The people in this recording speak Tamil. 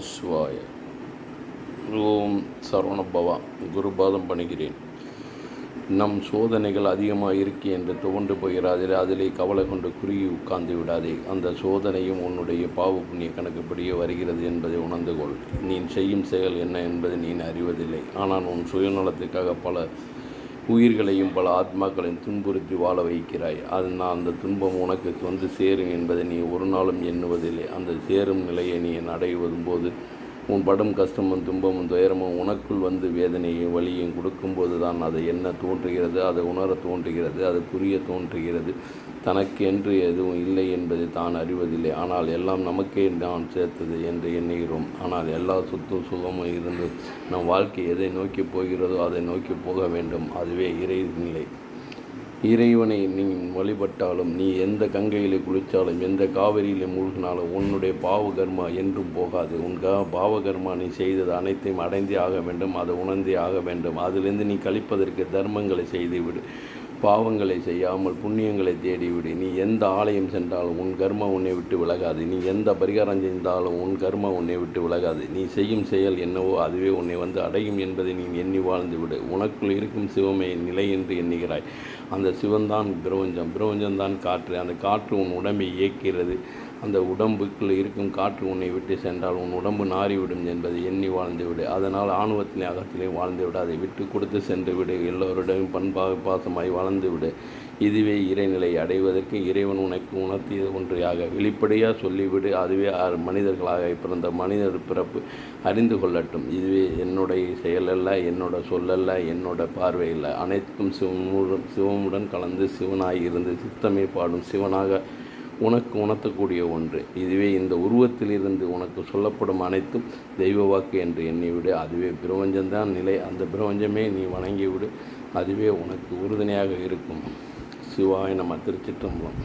சிவாய. ஓம் சரவணபவா. குருபாதம் பணிகிறேன். நம் சோதனைகள் அதிகமாக இருக்கு என்று துவண்டு போகிறாதே, அதிலே கவலை கொண்டு குறுகி உட்கார்ந்து விடாதே. அந்த சோதனையும் உன்னுடைய பாவ புண்ணிய கணக்குப்படியே வருகிறது என்பதை உணர்ந்து கொள். நீ செய்யும் செயல் என்ன என்பதை நீ அறிவதில்லை. ஆனால் உன் சுயநலத்துக்காக பல உயிர்களையும் பல ஆத்மாக்களையும் துன்புறுத்தி வாழ வைக்கிறாய். அந்த துன்பம் உனக்கு வந்து சேரும் என்பதை நீ ஒரு நாளும் எண்ணுவதில்லை. அந்த சேரும் நிலையை நீ அடைவதும் போது உன் படும் கஷ்டமும் துன்பமும் துயரமும் உனக்குள் வந்து வேதனையும் வலியும் கொடுக்கும்போது தான் அதை என்ன தோன்றுகிறது, அதை உணர தோன்றுகிறது, அது புரிய தோன்றுகிறது. தனக்கு என்று எதுவும் இல்லை என்பதை தான் அறிவதில்லை. ஆனால் எல்லாம் நமக்கே நான் சேர்த்தது என்று எண்ணுகிறோம். ஆனால் எல்லா சொத்தும் சுகமும் இருந்து நம் வாழ்க்கை எதை நோக்கி போகிறதோ அதை நோக்கி போக வேண்டும். அதுவே இறைநிலை. இறைவனை நீ வழிபட்டாலும், நீ எந்த கங்கையில் குளித்தாலும், எந்த காவிரியில் மூழ்கினாலும் உன்னுடைய பாவகர்மா என்றும் போகாது. உன் பாவகர்மா நீ செய்தது அனைத்தையும் அடைந்தே ஆக வேண்டும். அதை உணர்ந்தே ஆக வேண்டும். அதிலிருந்து நீ கழிப்பதற்கு தர்மங்களை செய்துவிடு. பாவங்களை செய்யாமல் புண்ணியங்களை தேடிவிடு. நீ எந்த ஆலயம் சென்றாலும் உன் கர்மா உன்னை விட்டு விலகாது. நீ எந்த பரிகாரம் செய்தாலும் உன் கர்மா உன்னை விட்டு விலகாது. நீ செய்யும் செயல் என்னவோ அதுவே உன்னை வந்து அடையும் என்பதை நீ எண்ணி வாழ்ந்து விடு. உனக்குள் இருக்கும் சிவமே நிலை என்று எண்ணுகிறாய். அந்த சிவன்தான் பிரபஞ்சம். பிரபஞ்சம்தான் காற்று. அந்த காற்று உன் உடம்பை இயக்கிறது. அந்த உடம்புக்குள் இருக்கும் காற்று உன்னை விட்டு சென்றால் உன் உடம்பு நாறிவிடும் என்பதை எண்ணி வாழ்ந்து விடு. அதனால் ஆணவத்திலே அகத்திலே வாழ்ந்து விடு. அதை விட்டு கொடுத்து சென்று விடு. எல்லோருடையும் பண்பாக பாசமாய் வாழ்ந்து விடு. இதுவே இறைநிலை அடைவதற்கு இறைவன் உனக்கு உணர்த்தியது ஒன்றையாக வெளிப்படையாக சொல்லிவிடு. அதுவே மனிதர்களாக பிறந்த மனிதர் பிறப்பு அறிந்து கொள்ளட்டும். இதுவே என்னுடைய செயலல்ல, என்னோட சொல்லல்ல, என்னோட பார்வை இல்லை. அனைத்தும் சிவமுடன் கலந்து சிவனாய் இருந்து சித்தமே பாடும் சிவனாக உனக்கு உணர்த்தக்கூடிய ஒன்று. இதுவே இந்த உருவத்திலிருந்து உனக்கு சொல்லப்படும் அனைத்தும் தெய்வ வாக்கு என்று எண்ணிவிடு. அதுவே பிரபஞ்சம்தான் நிலை. அந்த பிரபஞ்சமே நீ வணங்கிவிடு. அதுவே உனக்கு உறுதுணையாக இருக்கும். சிவாய நம. திருச்சிற்றம்பலம்.